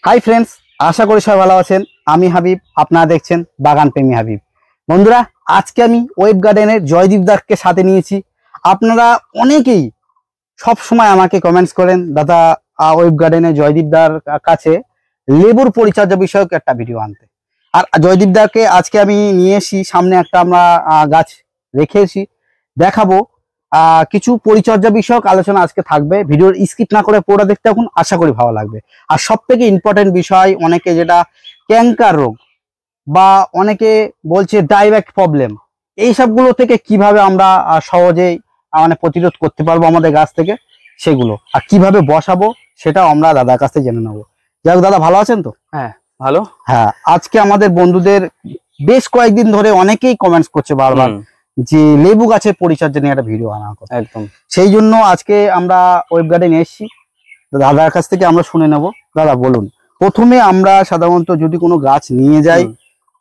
Hi friends, আশা করি সবাই ভালো আছেন। আমি হাবিব, আপনারা দেখছেন বাগান প্রেমী হাবিব। বন্ধুরা, আজকে আমি ওয়েব গার্ডেনের জয়দীপ দাকে সাথে নিয়েছি। আপনারা অনেকেই সব সময় আমাকে কমেন্টস করেন, দাদা ওয়েব গার্ডেনের জয়দীপ দার কাছে লেবুর পরিচর্যা বিষয়ক একটা ভিডিও আনতে। আর জয়দীপ দাকে আজকে আমি নিয়ে এসি, সামনে একটা আমরা গাছ রেখেছি, দেখাবো। কিছু পরিচর্যা বিষয়ক আলোচনা আজকে থাকবে। ভিডিওর স্কিপ না করে পুরো দেখতে থাকুন, আশা করি ভালো লাগবে। আর সব থেকে ইম্পর্টেন্ট বিষয়, অনেকে যেটা ক্যাঙ্কার রোগ বা অনেকে বলছে ডাইব্যাক প্রবলেম, এই সবগুলো থেকে কিভাবে আমরা সহজেই মানে প্রতিরোধ করতে পারবো আমাদের গাছ থেকে, সেগুলো আর কিভাবে বসাবো সেটাও আমরা দাদার কাছ থেকে জেনে নেবো। যাই হোক, দাদা ভালো আছেন তো? হ্যাঁ, ভালো। হ্যাঁ, আজকে আমাদের বন্ধুদের বেশ কয়েকদিন ধরে অনেকেই কমেন্টস করছে বারবার যে লেবু গাছের পরিচর্যা নিয়ে একটা ভিডিও আনার কথা। একদম, সেই জন্য আজকে আমরা ওয়েব গার্ডেনে এসেছি। দাদার কাছ থেকে আমরা শুনে নেব। দাদা বলুন, প্রথমে আমরা সাধারণত যদি কোনো গাছ নিয়ে যাই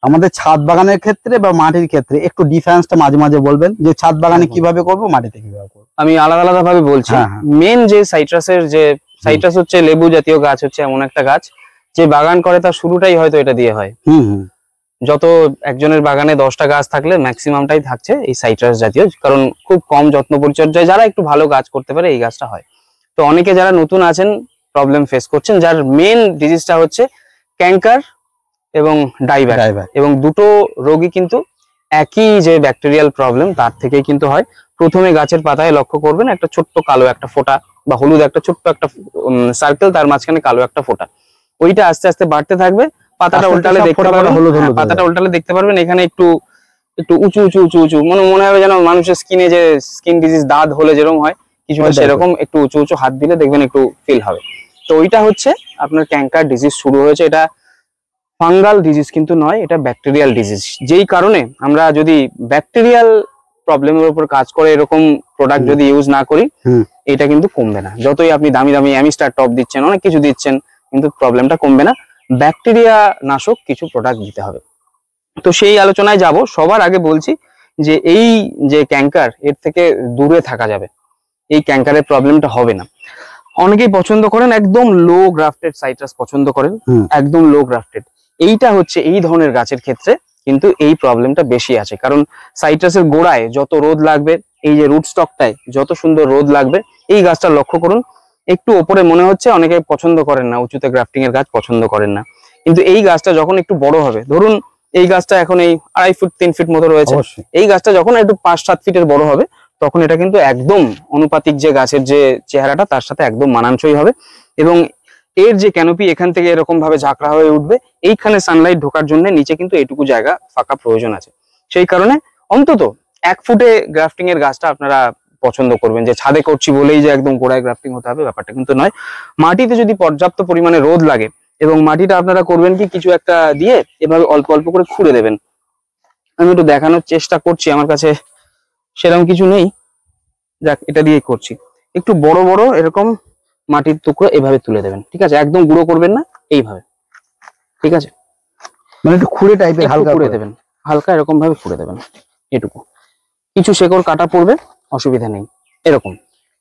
আমাদের ছাদ বাগানের ক্ষেত্রে বা মাটির ক্ষেত্রে, একটু ডিফারেন্সটা মাঝে মাঝে বলবেন যে ছাদ বাগানে কিভাবে করবো, মাটিতে কিভাবে করবো। আমি আলাদা আলাদা ভাবে বলছি। মেন যে সাইট্রাস হচ্ছে লেবু জাতীয় গাছ, হচ্ছে এমন একটা গাছ যে বাগান করে তার শুরুটাই হয়তো এটা দিয়ে হয়। যত একজনের বাগানে 10টা গাছ থাকলে ম্যাক্সিমামটাই থাকছে এই সাইট্রাস জাতীয়, কারণ খুব কম যত্ন পরিচর্যায় যারা একটু ভালো গাছ করতে পারে এই গাছটা হয়। তো অনেকে যারা নতুন আছেন প্রবলেম ফেস করছেন, যার মেন ডিজিজটা হচ্ছে ক্যাঙ্কার এবং ডাইব্যাক, এবং দুটো রোগী কিন্তু একই যে ব্যাকটেরিয়াল প্রবলেম তার থেকেই কিন্তু হয়। প্রথমে গাছের পাতায় লক্ষ্য করবেন একটা ছোট্ট কালো একটা ফোঁটা বা হলুদ একটা ছোট্ট একটা সার্কেল, তার মাঝখানে কালো একটা ফোঁটা, ওইটা আস্তে আস্তে বাড়তে থাকবে। পাতাটা উল্টালে দেখতে পারবেন, পাতাটা উল্টালে দেখতে পারবেন এখানে একটু একটু উঁচু উঁচু উঁচু উঁচু মনে হবে যেন মানুষের স্কিনে যে স্কিন ডিজিজ দাঁত হলে যেরকম হয়, কিছুটা সেরকম একটু উঁচু উঁচু হাত দিলে দেখবেন একটু ফিল হবে। তো ওইটা হচ্ছে আপনার ক্যাঙ্কার ডিজিজ শুরু হয়েছে। এটা ফাঙ্গাল ডিজিজ কিন্তু নয়, এটা ব্যাকটেরিয়াল ডিজিজ। যেই কারণে আমরা যদি ব্যাকটেরিয়াল প্রবলেমের উপর কাজ করে এরকম প্রোডাক্ট যদি ইউজ না করি, এটা কিন্তু কমবে না। যতই আপনি দামি দামি অ্যামিস্টার টপ দিচ্ছেন, অনেক কিছু দিচ্ছেন, কিন্তু প্রবলেমটা কমবে না। ব্যাকটেরিয়া নাশক কিছু প্রোডাক্ট দিতে হবে। তো সেই আলোচনায় যাব। সবার আগে বলছি যে এই যে ক্যাঙ্কার, এর থেকে দূরে থাকা যাবে, এই ক্যাঙ্কারের প্রবলেমটা হবে না। অনেকেই পছন্দ করেন একদম লো গ্রাফটেড সাইট্রাস পছন্দ করেন, একদম লো গ্রাফটেড। এইটা হচ্ছে এই ধরনের গাছের ক্ষেত্রে কিন্তু এই প্রবলেমটা বেশি আছে, কারণ সাইট্রাসের গোড়ায় যত রোদ লাগবে, এই যে রুট স্টকটায় যত সুন্দর রোদ লাগবে, এই গাছটা লক্ষ্য করুন একটু ওপরে মনে হচ্ছে অনেকে পছন্দ করেন না, উঁচুতে গ্রাফটিং এর গাছ পছন্দ করেন না, কিন্তু এই গাছটা যখন একটু বড় হবে, ধরুন এই গাছটা এখন এই 2.5 ফুট 3 ফিট মতো রয়েছে, এই গাছটা যখন একটু 5-7 ফিটের বড় হবে, তখন এটা কিন্তু একদম অনুপাতিক যে গাছের যে চেহারাটা তার সাথে একদম মানানসই হবে। এবং এর যে ক্যানোপি এখান থেকে এরকম ভাবে ঝাঁকড়া হয়ে উঠবে, এইখানে সানলাইট ঢোকার জন্য নিচে কিন্তু এইটুকু জায়গা ফাঁকা প্রয়োজন আছে। সেই কারণে অন্তত 1 ফুটে গ্রাফটিং এর গাছটা আপনারা পছন্দ করবেন। যে ছাদে করছি বলেই যে একদম গোড়ায় গ্রাফটিং হতে হবে, ব্যাপারটা কিন্তু নয়। মাটিতে যদি পর্যাপ্ত পরিমাণে রোদ লাগে, এবং মাটিটা আপনারা করবেন কি কিছু একটা দিয়ে এভাবে অল্প অল্প করে খুঁড়ে দেবেন। আমি একটু দেখানোর চেষ্টা করছি, আমার কাছে সেরকম কিছু নেই, যাক এটা দিয়ে করছি। একটু বড় বড় এরকম মাটির টুকরো এভাবে তুলে দেবেন, ঠিক আছে? একদম গুঁড়ো করবেন না, এইভাবে, ঠিক আছে? মানে একটু খুঁড়ে টাইপের হালকা খুঁড়ে দেবেন, হালকা এরকম ভাবে খুঁড়ে দেবেন। এটুকু কিছু শেকড় কাটা পড়বে, অসুবিধা নেই। এরকম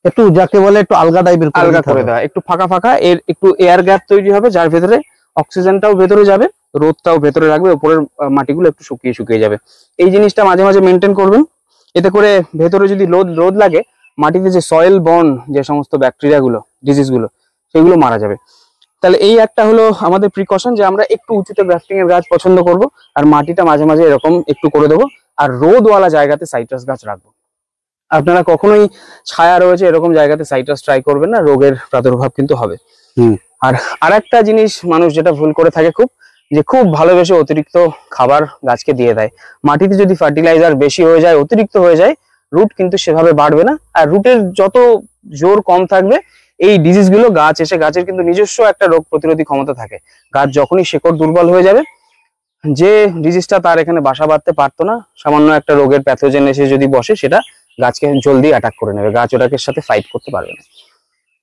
একটু যাকে বলে একটু আলগা টাইপের আলগা করে দেওয়া, একটু ফাঁকা ফাঁকা, এর একটু এয়ার গ্যাপ তৈরি হবে, যার ভেতরে অক্সিজেনটাও ভেতরে যাবে, রোদটাও ভেতরে রাখবে, উপরের মাটিগুলো একটু শুকিয়ে শুকিয়ে যাবে। এই জিনিসটা মাঝে মাঝে মেনটেন করবেন। এতে করে ভেতরে যদি রোদ লাগে, মাটিতে যে সয়েল বর্ন যে সমস্ত ব্যাকটেরিয়া গুলো, ডিজিজ গুলো, সেগুলো মারা যাবে। তাহলে এই একটা হলো আমাদের প্রিকশন, যে আমরা একটু উঁচুতে গ্রাফটিং এর গাছ পছন্দ করব, আর মাটিটা মাঝে মাঝে এরকম একটু করে দেবো, আর রোদওয়ালা জায়গাতে সাইট্রাস গাছ রাখবো। আপনারা কখনোই ছায়া রয়েছে এরকম জায়গাতে সাইট্রাস ট্রাই করবেন না, রোগের প্রাদুর্ভাব কিন্তু হবে। আর আরেকটা জিনিস মানুষ যেটা ভুল করে থাকে খুব, যে খুব ভালোবেসে অতিরিক্ত খাবার গাছকে দিয়ে দেয়। মাটিতে যদি ফার্টিলাইজার বেশি হয়ে যায়, অতিরিক্ত হয়ে যায়, রুট কিন্তু সেভাবে বাড়বে না। আর রুটের যত জোর কম থাকবে, এই ডিজিজ গুলো গাছ এসে, গাছের কিন্তু নিজস্ব একটা রোগ প্রতিরোধী ক্ষমতা থাকে। গাছ যখনই শেকড় দুর্বল হয়ে যাবে, যে ডিজিজটা তার এখানে বাসা বাঁধতে পারতো না, সামান্য একটা রোগের প্যাথোজেন এসে যদি বসে, সেটা গাছকে জলদি অ্যাটাক করে নেবে, গাছ ওটাকে সাথে ফাইট করতে পারবে না।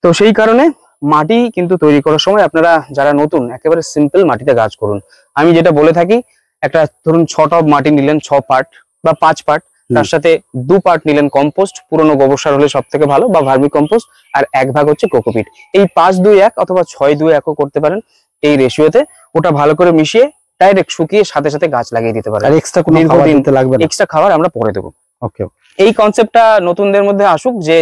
তো সেই কারণে মাটি কিন্তু তৈরি করার সময় আপনারা যারা নতুন, একেবারে সিম্পল মাটিতে গাছ করুন। আমি যেটা বলে থাকি, একটা ধরুন 6 টব মাটি নিলেন, 6 পার্ট বা 5 পার্ট, তার সাথে 2 পার্ট নিলেন কম্পোস্ট, পুরনো গোবর সার হলে সব থেকে ভালো, বা ভার্মি কম্পোস্ট, আর 1 ভাগ হচ্ছে কোকোপিট। এই 5-2-1 অথবা 6-2-1 করতে পারেন এই রেশিওতে। ওটা ভালো করে মিশিয়ে ডাইরেক্ট শুকিয়ে সাথে সাথে গাছ লাগিয়ে দিতে পারেন। আর এক্সট্রা কোনো খাবার দিতে লাগবে না? এক্সট্রা খাবার আমরা পরে দেবো। ওকে। এই কনসেপ্টটা নতুনদের মধ্যে আসুক যে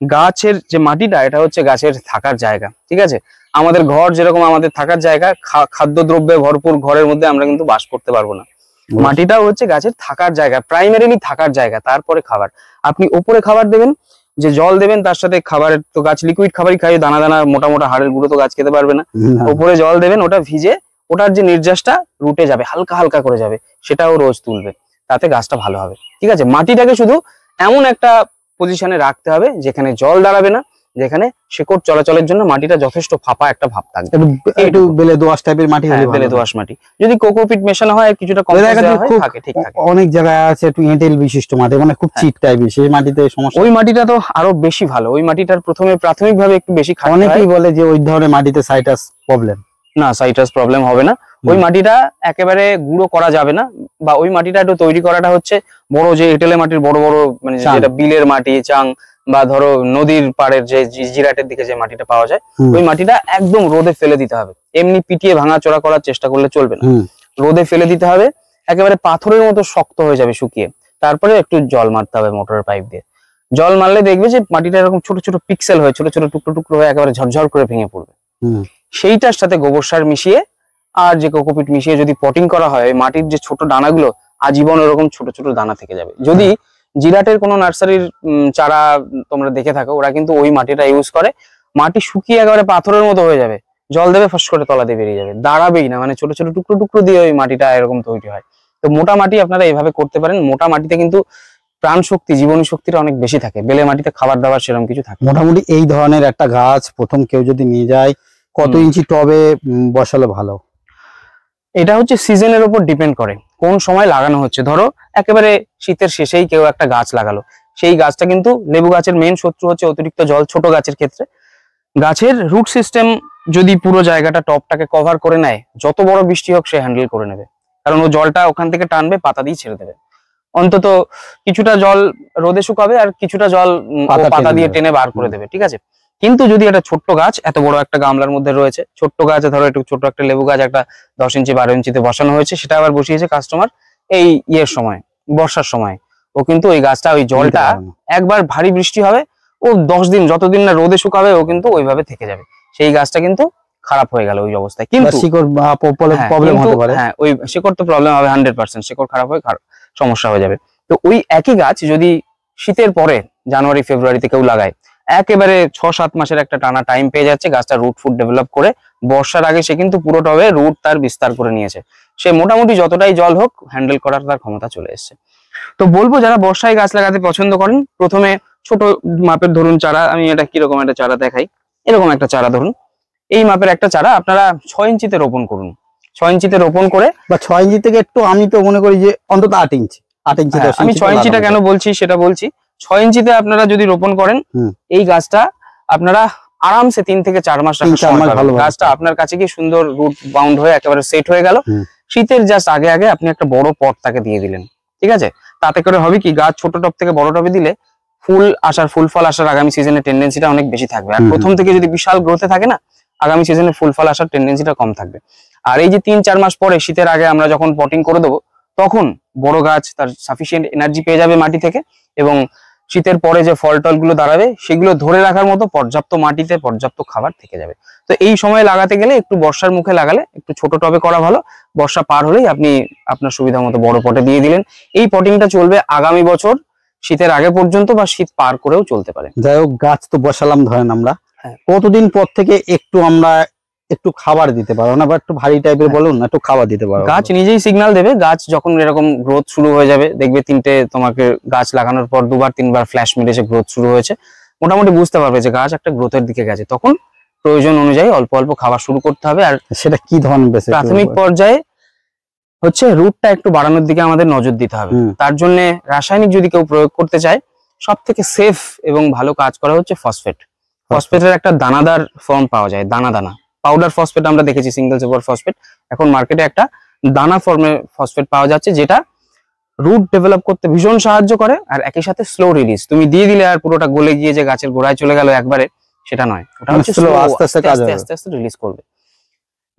গাছের যে মাটিটা এটা হচ্ছে গাছের থাকার জায়গা, ঠিক আছে? আমাদের ঘর যেরকম আমাদের থাকার জায়গা, খাদ্যদ্রব্যে ভরপুর ঘরের মধ্যে আমরা কিন্তু বাস করতে পারবো না। মাটিটাও হচ্ছে গাছের থাকার জায়গা, প্রাইমারিলি থাকার জায়গা, তারপরে খাবার। আপনি ওপরে খাবার দেবেন, যে জল দেবেন তার সাথে খাবারের, তো গাছ লিকুইড খাবারই খায়, দানা দানা মোটা মোটা হাড়ের গুঁড়ো তো গাছ খেতে পারবে না। ওপরে জল দেবেন, ওটা ভিজে ওটার যে নির্যাসটা রুটে যাবে, হালকা হালকা করে যাবে, সেটাও রোজ তুলবে, তাতে গাছটা ভালো হবে, ঠিক আছে? মাটিটাকে শুধু এমন একটা পজিশনে রাখতে হবে যেখানে জল দাঁড়াবে না, যেখানে শিকড় চলাচলের জন্য মাটিটা যথেষ্ট ফাঁপা একটা ভাব থাকবে। একটু বেলে দোআঁশ টাইপের মাটি হলে, বেলে দোআঁশ মাটি। যদি কোকোপিট মেশানো হয় কিছুটা কম থাকে, ঠিক থাকে। অনেক জায়গায় আছে একটু এঁটেল বিশিষ্ট মাটি, মানে খুব চিট টাইপের, সেই মাটিতে সমস্যা। ওই মাটিটা তো আরো বেশি ভালো, ওই মাটিটার প্রথমে প্রাথমিকভাবে একটু বেশি খাটতে হয়। অনেকেই বলে যে ওই ধরনের মাটিতে সাইটাস প্রবলেম। না, সাইটাস প্রবলেম হবে না। ওই মাটিটা একেবারে গুঁড়ো করা যাবে না, বা ওই মাটিটা একটু তৈরি করাটা হচ্ছে বড় যে এঁটেলে মাটির বড় বড়, মানে যেটা বিলের মাটি, চাং, বা ধরো নদীর পাড়ের যে জিরাটের দিকে যে মাটিটা পাওয়া যায়, ওই মাটিটা একদম রোদে ফেলে দিতে হবে। এমনি পিটিয়ে ভাঙাচোরা করার চেষ্টা করলে চলবে না, রোদে ফেলে দিতে হবে, একেবারে পাথরের মতো শক্ত হয়ে যাবে শুকিয়ে। তারপরে একটু জল মারতে হবে মোটরের পাইপ দিয়ে। জল মারলে দেখবে যে মাটিটা এরকম ছোট ছোট পিক্সেল হয়ে, ছোট ছোট টুকরো টুকরো হয়ে একেবারে ঝরঝর করে ভেঙে পড়বে। সেইটার সাথে গোবর সার মিশিয়ে আর যে কোকোপিট মিশিয়ে যদি পটিং করা হয়, মাটির যে ছোট দানাগুলো আজীবন এরকম ছোট ছোট দানা থেকে যাবে। যদি জিরাটের কোনো নার্সারির চারা তোমরা দেখে থাকো, ওরা কিন্তু ওই মাটিটা ইউজ করে। মাটি শুকিয়ে একেবারে পাথরের মতো হয়ে যাবে, জল দেবে ফস করে তলা দিয়ে বেরিয়ে যাবে, দাঁড়াবেই না, মানে ছোট ছোট টুকরো টুকরো দিয়ে ওই মাটিটা এরকম তৈরি হয়। তো মোটা মাটি আপনারা এইভাবে করতে পারেন। মোটা মাটিতে কিন্তু প্রাণ শক্তি, জীবনী শক্তিটা অনেক বেশি থাকে, বেলে মাটিতে খাবার দাবার সেরকম কিছু থাকে। মোটামুটি এই ধরনের একটা গাছ প্রথম কেউ যদি নিয়ে যায়, কত ইঞ্চি টবে বসালে ভালো? এটা হচ্ছে সিজনের উপর ডিপেন্ড করে কোন সময় লাগানো হচ্ছে। ধরো একেবারে শীতের শেষেই কেউ একটা গাছ লাগালো, সেই গাছটা কিন্তু, লেবু গাছের মেন শত্রু হচ্ছে অতিরিক্ত জল ছোট গাছের ক্ষেত্রে। গাছের রুট সিস্টেম যদি পুরো জায়গাটা টপটাকে কভার করে নেয়, যত বড় বৃষ্টি হোক সে হ্যান্ডেল করে নেবে, কারণ ও জলটা ওখান থেকে টানবে, পাতা দিয়ে ছেড়ে দেবে। অন্তত কিছুটা জল রোদে শুকাবে আর কিছুটা জল পাতা দিয়ে টেনে বার করে দেবে, ঠিক আছে? কিন্তু যদি একটা ছোট্ট গাছ এত বড় একটা গামলার মধ্যে রয়েছে, ছোট্ট গাছ, ধরো একটু ছোট একটা লেবু গাছ একটা 10 ইঞ্চি 12 ইঞ্চিতে বসানো হয়েছে, সেটা আবার বসিয়েছে কাস্টমার এই ইয়ের সময়, বর্ষার সময়, ও কিন্তু ওই গাছটা, ওই জলটা একবার ভারী বৃষ্টি হবে, ও 10 দিন যতদিন না রোদে শুকাবে ও কিন্তু ওইভাবে থেকে যাবে, সেই গাছটা কিন্তু খারাপ হয়ে গেল ওই অবস্থায়। কিন্তু শিকড় প্রবলেম হতে পারে। হ্যাঁ, ওই শিকড় তো প্রবলেম হবে 100%, শিকড় খারাপ হয়ে সমস্যা হয়ে যাবে। তো ওই একই গাছ যদি শীতের পরে জানুয়ারি ফেব্রুয়ারিতে কেউ লাগায়, একেবারে 6-7 মাসের একটা টানা টাইম পেয়ে যাচ্ছে, গাছটা রুট ফুট ডেভেলপ করে বর্ষার আগে সে কিন্তু পুরো টবে রুট তার বিস্তার করে নিয়েছে, সে মোটামুটি যতটাই জল হোক হ্যান্ডেল করার তার ক্ষমতা চলে এসছে। তো বলবো যারা বর্ষায় গাছ লাগাতে পছন্দ করেন, প্রথমে ছোট মাপের ধরুন চারা, আমি এটা কিরকম একটা চারা দেখাই, এরকম একটা চারা ধরুন, এই মাপের একটা চারা আপনারা 6 ইঞ্চিতে রোপণ করুন। 6 ইঞ্চিতে রোপণ করে, বা 6 ইঞ্চি থেকে একটু, আমি তো মনে করি যে অন্তত 8 ইঞ্চি। আমি 6 ইঞ্চিটা কেন বলছি সেটা বলছি। 6 ইঞ্চিতে আপনারা যদি রোপণ করেন, এই গাছটা আপনারা আরামসে 3 থেকে 4 মাস রাখতে, গাছটা আপনার কাছে কি সুন্দর রুট বাউন্ড হয়ে একেবারে সেট হয়ে গেল। শীতের জাস্ট আগে আগে আপনি একটা বড় পট তাকে দিয়ে দিলেন, ঠিক আছে? তাতে করে হবে কি, গাছ ছোট টব থেকে বড় টবে দিলে ফুল ফল আসার আগামী সিজনে টেন্ডেন্সিটা অনেক বেশি থাকবে। আর প্রথম থেকে যদি বিশাল গ্রোথে থাকে না, আগামী সিজনে ফুল ফল আসার টেন্ডেন্সিটা কম থাকবে। আর এই যে 3-4 মাস পরে শীতের আগে আমরা যখন পটিং করে দেবো, তখন বড় গাছ তার সাফিসিয়েন্ট এনার্জি পেয়ে যাবে মাটি থেকে, এবং শীতের পরে যে ফল টল গুলো দাঁড়াবে সেগুলো ধরে রাখার মতো পর্যাপ্ত মাটিতে পর্যাপ্ত খাবার থেকে যাবে। তো এই সময় লাগাতে গেলে একটু বর্ষার মুখে লাগালে একটু ছোট টবে করা ভালো। বর্ষা পার হলেই আপনি আপনার সুবিধা মতো বড় পটে দিয়ে দিলেন। এই পটিংটা চলবে আগামী বছর শীতের আগে পর্যন্ত, বা শীত পার করেও চলতে পারে। যাই হোক, গাছ তো বসালাম ধরেন আমরা, কতদিন পর থেকে একটু আমরা একটু খাবার দিতে পারবো না, বা একটু ভারী টাইপের বলুন না, একটু খাবার দিতে পারবো? গাছ নিজেই সিগন্যাল দেবে। গাছ যখন এরকম গ্রোথ শুরু হয়ে যাবে, দেখবে 3টে তোমাকে গাছ লাগানোর পর 2-3বার ফ্ল্যাশ মেরেছে, গ্রোথ শুরু হয়েছে, মোটামুটি বুঝতে পারবে যে গাছ একটা গ্রোথের দিকে গেছে। তখন প্রয়োজন অনুযায়ী অল্প অল্প খাবার শুরু করতে হবে। আর সেটা কি ধরনের? প্রাথমিক পর্যায়ে হচ্ছে রুটটা একটু বাড়ানোর দিকে আমাদের নজর দিতে হবে। তার জন্য রাসায়নিক যদি কেউ প্রয়োগ করতে চায়, সব থেকে সেফ এবং ভালো কাজ করা হচ্ছে ফসফেট। ফসফেটের একটা দানাদার ফর্ম পাওয়া যায়, দানা দানা পাউডার ফসফেট আমরা দেখেছি, সিঙ্গেল সুপার ফসফেট। এখন মার্কেটে একটা দানা ফর্মের ফসফেট পাওয়া যাচ্ছে, যেটা রুট ডেভেলপ করতে ভীষণ সাহায্য করে, আর একই সাথে স্লো রিলিজ। তুমি দিয়ে দিলে আর পুরোটা গলে গিয়ে যে গাছের গোড়ায় চলে গেল একবারে, সেটা নয়, ওটা হচ্ছে আস্তে আস্তে রিলিজ করবে,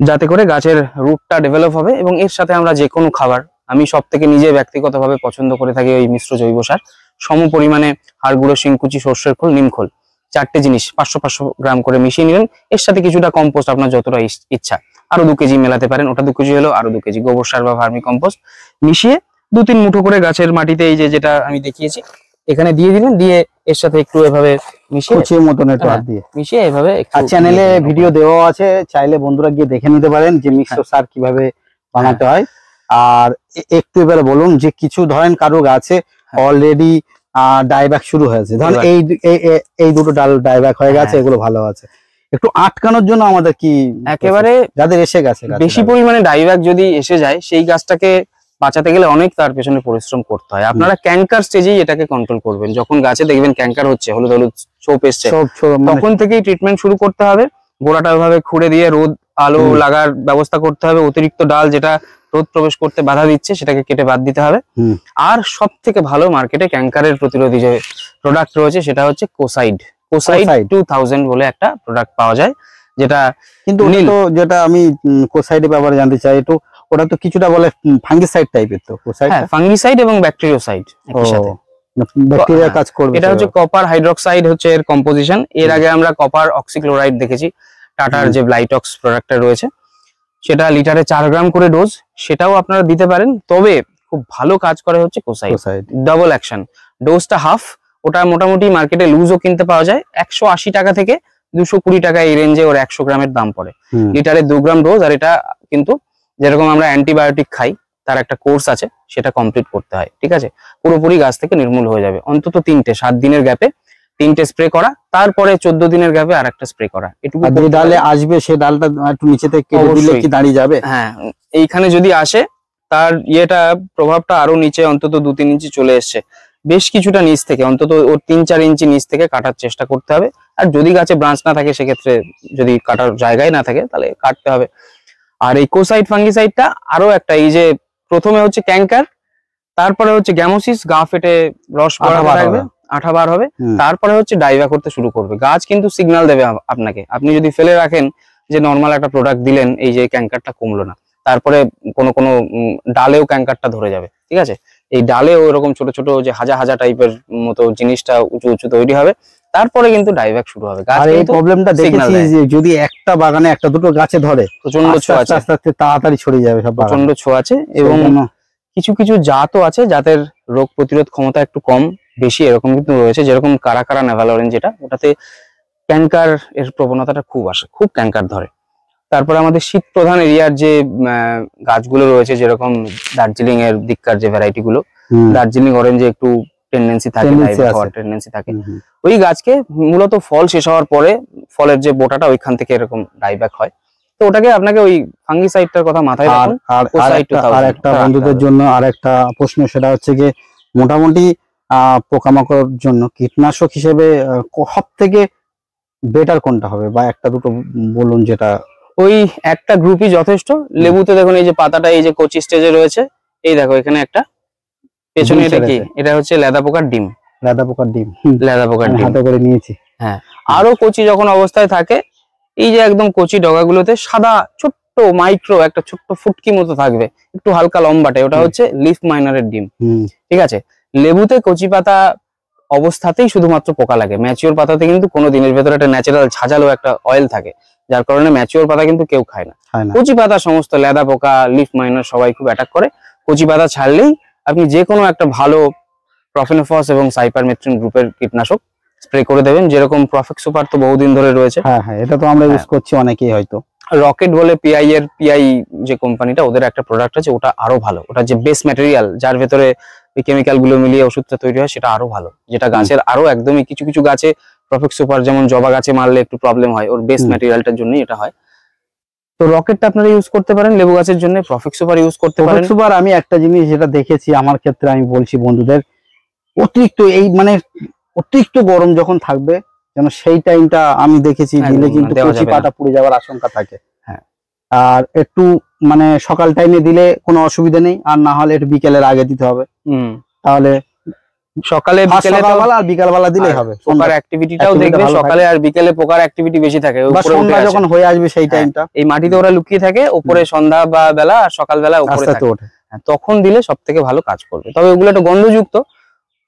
যাতে করে গাছের রুটটা ডেভেলপ হবে। এবং এর সাথে আমরা যে কোনো খাবার, আমি সব থেকে নিজে ব্যক্তিগতভাবে পছন্দ করে থাকি ওই মিশ্র জৈব সার, সম পরিমাণে হাড় গুঁড়ো, শিংকুচি, সর্ষের খোল, নিমখোল, 4টে জিনিস 500-500 গ্রাম করে মিশিয়ে নিলেন। এর সাথে কিছুটা কম্পোস্ট, আপনার যতটা ইচ্ছা, আরো 2 কেজি মেলাতে পারেন, ওটা 2 কেজি হলো আরো 2 কেজি গোবর সার বা ভার্মি কম্পোস্ট মিশিয়ে 2-3 মুঠো করে গাছের মাটিতে, এই যেটা আমি দেখিয়েছি এখানে দিয়ে দিলেন। দিয়ে এর সাথে একটু এভাবে মিশিয়ে মতন একটু হাত দিয়ে মিশিয়ে এভাবে, আর চ্যানেলে ভিডিও দেওয়া আছে, চাইলে বন্ধুরা গিয়ে দেখে নিতে পারেন যে মিশ্র সার কিভাবে বানাতে হয়। আর একটু এবারে বলুন যে কিছু ধরেন কারো গাছে অলরেডি ডাইব্যাক শুরু হয়েছে, ধরেন এই দুটো ডাল ডাইব্যাক হয়ে গেছে, এগুলো ভালো আছে, একটু আটকানোর জন্য আমাদের কি একেবারে যাদের এসে গেছে বেশি পরিমাণে ডাইব্যাক যদি এসে যায়, সেই গাছটাকে বাঁচাতে গেলে অনেক তার পেছনে পরিশ্রম করতে হয়। আপনারা ক্যাঙ্কার স্টেজেই এটাকে কন্ট্রোল করবেন। যখন গাছে দেখবেন ক্যাঙ্কার হচ্ছে, হলুদ হলুদ ছোপ এসছে, তখন থেকেই ট্রিটমেন্ট শুরু করতে হবে। গোড়াটা ওইভাবে খুঁড়ে দিয়ে রোদ আলো লাগার ব্যবস্থা করতে হবে। অতিরিক্ত ডাল যেটা রোদ প্রবেশ করতে বাধা দিচ্ছে, সেটাকে কেটে বাদ দিতে হবে। আর সব থেকে ভালো মার্কেটে ক্যাঙ্কারের প্রতিরোধী যে প্রোডাক্ট রয়েছে সেটা হচ্ছে কোসাইড 2000 বলে একটা প্রোডাক্ট পাওয়া যায়, যেটা কিন্তু যেটা আমি কোসাইডের ব্যাপারে জানতে চাই একটু, ওটা তো কিছুটা বলে ফাঙ্গিসাইড টাইপের, তো কোসাইড ফাঙ্গিসাইড এবং ব্যাকটেরিওসাইড একই সাথে, ব্যাকটেরিয়া কাজ করবে। এটা হচ্ছে কপার হাইড্রোক্সাইড হচ্ছে এর কম্পোজিশন। এর আগে আমরা কপার অক্সিক্লোরাইড দেখেছি, টাটার যে ব্লাইটক্স প্রোডাক্টটা রয়েছে, সেটা লিটারে 4 গ্রাম করে ডোজ, সেটাও আপনারা দিতে পারেন। তবে খুব ভালো কাজ করে হচ্ছে কোসাইড, ডাবল অ্যাকশন, ডোজটা হাফ। ওটা মোটামুটি মার্কেটে লুজও কিনতে পাওয়া যায় 180 টাকা থেকে 220 টাকা, এই রেঞ্জে ওর 100 গ্রামের দাম পড়ে। লিটারে 2 গ্রাম ডোজ। আর এটা কিন্তু যেরকম আমরা অ্যান্টিবায়োটিক খাই, তার একটা কোর্স আছে, সেটা কমপ্লিট করতে হয়, ঠিক আছে? পুরোপুরি গাছ থেকে নির্মূল হয়ে যাবে। অন্তত 7 দিনের গ্যাপে 3টে স্প্রে করা, তারপরে 14 দিনের গ্যাপে আর একটা স্প্রে করা। এটুকু যে ডালে আসবে সে ডালটা একটু নিচে থেকে কেটে দিলে কি দাঁড়িয়ে যাবে? হ্যাঁ, এইখানে যদি আসে তার প্রভাবটা আরো নিচে অন্তত 2-3 ইঞ্চি চলে এসছে, বেশ কিছুটা নিচ থেকে, অন্তত ওর 3-4 ইঞ্চি নিচ থেকে কাটার চেষ্টা করতে হবে। আর যদি গাছে ব্রাঞ্চ না থাকে, সেক্ষেত্রে যদি কাটার জায়গায় না থাকে, তাহলে কাটতে হবে। আর এই কোসাইড ফাঙ্গিসাইডটা আরো একটা, এই যে প্রথমে হচ্ছে ক্যাঙ্কার, তারপরে হচ্ছে গ্যামোসিস, গা ফেটে রস পড়া থাকবে, আঠা বার হবে, তারপরে হচ্ছে ডাইভা করতে শুরু করবে। গাছ কিন্তু সিগন্যাল দেবে আপনাকে। আপনি যদি ফেলে রাখেন যে নর্মাল একটা প্রোডাক্ট দিলেন, এই যে ক্যাঙ্কারটা কমলো না, তারপরে কোনো ডালেও ক্যাঙ্কারটা ধরে যাবে, ঠিক আছে? এই ডালেও এরকম ছোট ছোট যে হাজা টাইপের মতো জিনিসটা উঁচু উঁচু তৈরি হবে, তারপরে কিন্তু ডাইভ্যাক শুরু হবে। আর এই প্রবলেমটা দেখেছি যে যদি একটা বাগানে একটা দুটো গাছে ধরে, প্রচন্ড ছোঁয়া আছে, আস্তে আস্তে তাড়াতাড়ি ছড়িয়ে যাবে সব, প্রচন্ড ছোঁয়া আছে। এবং কিছু কিছু জাতও আছে যাদের রোগ প্রতিরোধ ক্ষমতা একটু কম বেশি এরকম কিন্তু রয়েছে, যেরকম কারা নেভালোরেন, যেটা ওটাতে ক্যাঙ্কার এর প্রবণতাটা খুব আসে, খুব ক্যাঙ্কার ধরে। তারপরে আমাদের শীত প্রধান এরিয়ার যে গাছগুলো রয়েছে, যেরকম দার্জিলিং এর দিককার যে ভ্যারাইটি গুলো, দার্জিলিং অরেঞ্জে একটু টেন্ডেন্সি থাকে, ওই গাছকে মূলত ফল শেষ হওয়ার পরে ফলের যে বোটাটা ওইখান থেকে এরকম ডাইব্যাক হয়। তো ওটাকে আপনাকে ওই ফাঙ্গিসাইডটার কথা মাথায় রাখুন। আর একটা বন্ধুদের জন্য আর একটা প্রশ্ন, সেটা হচ্ছে যে মোটামুটি পোকামাকড়ের জন্য কীটনাশক হিসেবে সব থেকে বেটার কোনটা হবে, বা একটা দুটো বলুন যেটা। ওই একটা গ্রুপই যথেষ্ট। লেবুতে দেখুন এই যে পাতাটা এই যে কচি স্টেজে রয়েছে, এই দেখো এখানে একটা পেছনে, এটা কি? এটা হচ্ছে লেদা পোকার ডিম। লেদা পোকার ডিম হাতে করে নিয়েছি। হ্যাঁ, আরো কচি যখন অবস্থায় থাকে, এই যে একদম কচি ডগাগুলোতে সাদা ছোট্ট মাইক্রো একটা ছোট্ট ফুটকি মতো থাকবে, একটু হালকা লম্বাটে, ওটা হচ্ছে লিফ মাইনারের ডিম, ঠিক আছে? লেবুতে কচি পাতা অবস্থাতেই শুধুমাত্র পোকা লাগে। ম্যাচিওর পাতাতে কিন্তু কোনো দিনের ভেতরে একটা ন্যাচারাল ঝাঁঝালো একটা অয়েল থাকে, যার কারণে ম্যাচিওর পাতা কিন্তু কেউ খায় না। কচি পাতা সমস্ত লেদা পোকা, লিফ মাইনার সবাই খুব অ্যাটাক করে। কচি পাতা ছাড়লেই আপনি যে কোনো একটা ভালো প্রফেনোফস এবং সাইপারমেথ্রিন গ্রুপের কীটনাশক স্প্রে করে দেবেন। যেরকম প্রফেক্স সুপার তো বহুদিন ধরে রয়েছে, হ্যাঁ এটা তো আমরা ইউজ করছি অনেকেই, হয়তো রকেট বলে পিআই যে কোম্পানিটা, ওদের একটা প্রোডাক্ট আছে, ওটা আরো ভালো। ওটা যে বেস ম্যাটেরিয়াল, যার ভেতরে ওই কেমিক্যাল গুলো মিলিয়ে ওষুধটা তৈরি হয়, সেটা আরো ভালো, যেটা গাছের আরো একদমই কিছু গাছে প্রফেক্স সুপার, যেমন জবা গাছে মারলে একটু প্রবলেম হয়, ওর বেস ম্যাটেরিয়ালটার জন্যই এটা হয়। তো রকেটটা আপনারা ইউজ করতে পারেন লেবু গাছের জন্য, প্রফেক্স সুপার ইউজ করতে পারেন। প্রফেক্স সুপার আমি একটা জিনিস যেটা দেখেছি আমার ক্ষেত্রে, আমি বলছি বন্ধুদের, অতিরিক্ত অতিরিক্ত গরম যখন থাকবে, যেন সেই টাইমটা আমি দেখেছি দিলে কিন্তু কচি পাতা পুড়ে যাওয়ার আশঙ্কা থাকে। হ্যাঁ, আর একটু সকাল টাইমে দিলে কোনো অসুবিধা নেই, আর না হলে একটু বিকেলের আগে দিতে হবে, তাহলে সকালে বিকেলে আর বিকাল বেলা দিলেই হবে। পোকার অ্যাক্টিভিটিটাও দেখবে সকালে আর বিকেলে পোকার অ্যাক্টিভিটি বেশি থাকে, সন্ধ্যা যখন হয়ে আসবে সেই টাইমটা এই মাটিতে ওরা লুকিয়ে থাকে, উপরে সন্ধ্যা বা বেলা আর সকাল বেলা উপরে থাকে, তখন দিলে সবথেকে ভালো কাজ করবে। তবে ওগুলো একটু গন্ধযুক্ত,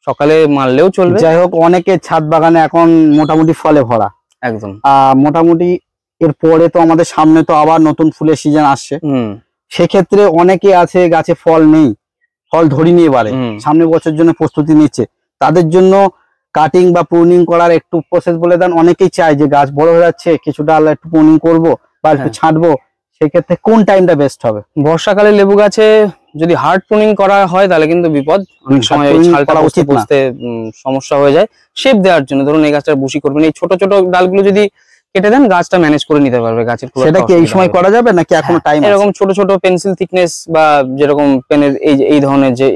সকালে মারলেও চলবে। যাই হোক, অনেকে ছাদ বাগানে এখন মোটামুটি ফলে ভরা একদম। মোটামুটি এরপরে তো আমাদের সামনে তো আবার নতুন ফুলের সিজন আসছে, সেক্ষেত্রে অনেকে আছে গাছে ফল নেই, ফল ধরিনি এবারে, সামনে বছর জন্য প্রস্তুতি নিচ্ছে, তাদের জন্য কাটিং বা প্রুনিং করার একটু প্রসেস বলে দেন। অনেকেই চায় যে গাছ বড় হয়ে যাচ্ছে, কিছু ডাল একটু প্রুনিং করবো বা একটু ছাঁটবো, সেক্ষেত্রে কোন টাইমটা বেস্ট হবে? বর্ষাকালে লেবু গাছে যদি হার্ড প্রুনিং করা হয় তাহলে কিন্তু বিপদ, অনেক সময় ছালটা বুঝতে সমস্যা হয়ে যায়। শেপ দেওয়ার জন্য ধরুন এই গাছটা বুশি করবেন, এই ছোট ছোট ডালগুলো যদি কেটে দেন গাছটা ম্যানেজ করে নিতে পারবে গাছের। সেটা কি এই সময় করা যাবে নাকি এখনো টাইম? এরকম ছোট ছোট পেন্সিল থিকনেস বা যেরকম পেনের এই ধরনের যে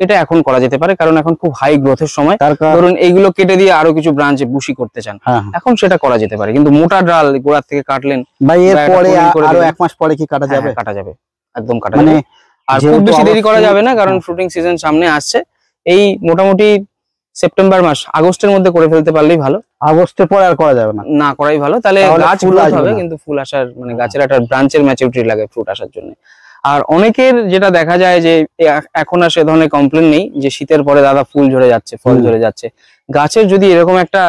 এটা এখন করা যেতে পারে, কারণ এখন খুব হাই গ্রোথের সময়। ধরুন এইগুলো কেটে দিয়ে আরো কিছু ব্রাঞ্চে বুশি করতে চান, এখন সেটা করা যেতে পারে। কিন্তু মোটা ডাল গোড়া থেকে কাটলেন ভাই, এর পরে আরো 1 মাস পরে কি কাটা যাবে? কাটা যাবে, একদম কাটা যাবে। আর খুব বেশি দেরি করা যাবে না, কারণ ফ্রুটিং সিজন সামনে আসছে। এই মোটামুটি সেপ্টেম্বর মাস, আগস্টের মধ্যে করে ফেলতে পারলেই ভালো। আগস্টের পরে আর করা যাবে না করাই ভালো, তাহলে গাছ গ্রোথ হবে, কিন্তু ফুল আসার মানে গাছের একটা ব্রাঞ্চের ম্যাচুরিটি লাগে ফ্রুট আসার জন্য। আর অনেকের যেটা দেখা যায় যে এখন আর সে ধরনের কমপ্লেন নেই যে শীতের পরে দাদা ফুল ঝরে যাচ্ছে, ফল ঝরে যাচ্ছে। গাছের যদি এরকম একটা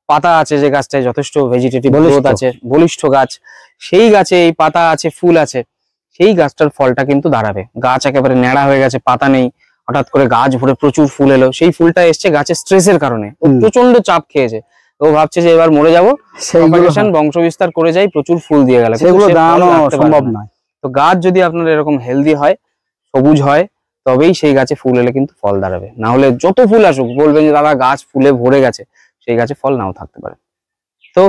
পাতা আছে যে গাছটায় যথেষ্ট ভেজিটেটিভ গ্রোথ আছে, বলিষ্ঠ গাছ, সেই গাছে এই পাতা আছে, ফুল আছে, সেই গাছটার ফলটা কিন্তু দাঁড়াবে। গাছ একেবারে ন্যাড়া হয়ে গেছে, পাতা নেই, হঠাৎ করে গাছ ভরে প্রচুর ফুল এলো, সেই ফুলটা এসছে গাছের স্ট্রেসের কারণে, ও প্রচন্ড চাপ খেয়েছে, ও ভাবছে যে এবার মরে যাবো, বংশ বিস্তার করে যাই, প্রচুর ফুল দিয়ে গেল, সেগুলো দাঁড়ানো সম্ভব নয়। তো গাছ যদি আপনার এরকম হেলদি হয়, সবুজ হয়, তবেই সেই গাছে ফুল এলে কিন্তু ফল দাঁড়াবে। না হলে যত ফুল আসুক, বলবেন যে দাদা গাছ ফুলে ভরে গেছে, সেই গাছে ফল নাও থাকতে পারে। তো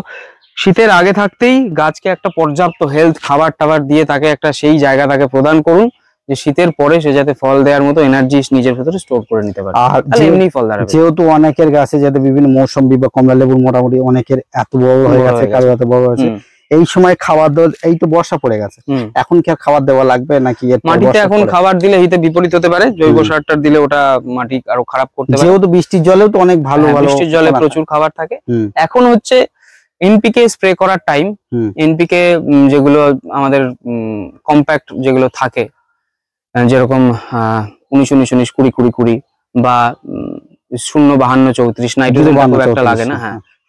শীতের আগে থাকতেই গাছকে একটা পর্যাপ্ত হেলথ খাবার টাবার দিয়ে তাকে একটা সেই জায়গা তাকে প্রদান করুন যে শীতের পরে সে যাতে ফল দেওয়ার মতো এনার্জি নিজের ভেতরে স্টোর করে নিতে পারে, আর এমনি ফল দাঁড়াবে। যেহেতু অনেকের গাছে যাতে বিভিন্ন মৌসুমী বা কমলা লেবুর মোটামুটি অনেকের এত বড় হয়ে গেছে, কারো এত বড় হয়েছে, এই সময় খাবার দেওয়া, এই তো বর্ষা পড়ে গেছে, এখন কি আর খাবার দেওয়া লাগবে নাকি? মাটিতে এখন খাবার দিলে হিতে বিপরীত হতে পারে, জৈব সারটার দিলে ওটা মাটি আরো খারাপ করতে পারে। যেহেতু বৃষ্টির জলেও তো অনেক ভালো বৃষ্টির জলে প্রচুর খাবার থাকে। এখন হচ্ছে এনপিকে স্প্রে করার টাইম। এনপিকে যেগুলো আমাদের কম্প্যাক্ট যেগুলো থাকে, যেরকম 19-19-20-20-20 বা 0-52-34 নাইট্রোজেন একটা লাগে না,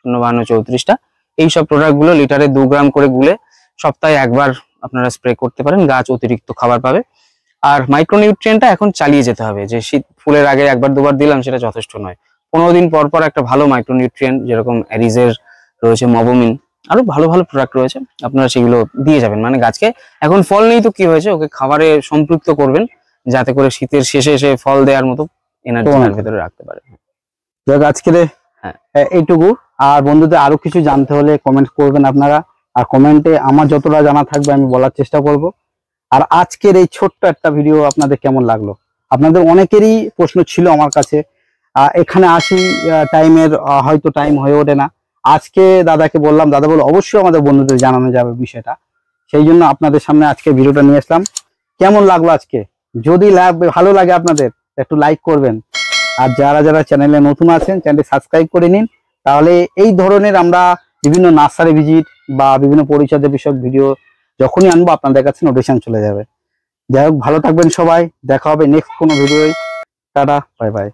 0-52-34টা, এইসব প্রোডাক্ট গুলো লিটারে 2 গ্রাম করে গুলে সপ্তাহে একবার আপনারা স্প্রে করতে পারেন, গাছ অতিরিক্ত খাবার পাবে। আর মাইক্রোনিউট্রিয়েন্টটা এখন চালিয়ে যেতে হবে, যে শীত ফুলের আগে একবার দুবার দিলাম সেটা যথেষ্ট নয়, 15 দিন পর পর একটা ভালো মাইক্রোনিউট্রিয়েন্ট, যেরকম অ্যারিজের রয়েছে, মবোমিন, আরো ভালো ভালো প্রোডাক্ট রয়েছে, আপনারা সেগুলো দিয়ে যাবেন। মানে গাছকে এখন ফল নেই তো কি হয়েছে, ওকে খাবারে সম্পৃক্ত করবেন, যাতে করে শীতের শেষে এসে ফল দেওয়ার মতো এনার্জি তার ভেতরে রাখতে পারে। আজকে এইটুকু। আর বন্ধুদের আরো কিছু জানতে হলে কমেন্ট করবেন আপনারা, আর কমেন্টে আমার যতটা জানা থাকবে আমি বলার চেষ্টা করব। আর আজকের এই ছোট্ট একটা ভিডিও আপনাদের কেমন লাগলো? আপনাদের অনেকেরই প্রশ্ন ছিল আমার কাছে, এখানে আসি টাইমের হয়তো টাইম হয়ে ওঠে না, আজকে দাদাকে বললাম, দাদা বলে অবশ্যই আমাদের বন্ধুদের জানানো যাবে বিষয়টা, সেই জন্য আপনাদের সামনে আজকে ভিডিওটা নিয়ে আসলাম। কেমন লাগলো আজকে? যদি ভালো লাগে আপনাদের একটু লাইক করবেন, আর যারা যারা চ্যানেলে নতুন আছেন চ্যানেলটি সাবস্ক্রাইব করে নিন, তাহলে এই ধরনের আমরা বিভিন্ন নার্সারি ভিজিট বা বিভিন্ন পরিচর্যা বিষয়ক ভিডিও যখনই আনবো আপনাদের কাছে নোটিফিকেশন চলে যাবে। যাই হোক, ভালো থাকবেন সবাই, দেখা হবে নেক্সট কোনো ভিডিওয়। Tata, bye bye.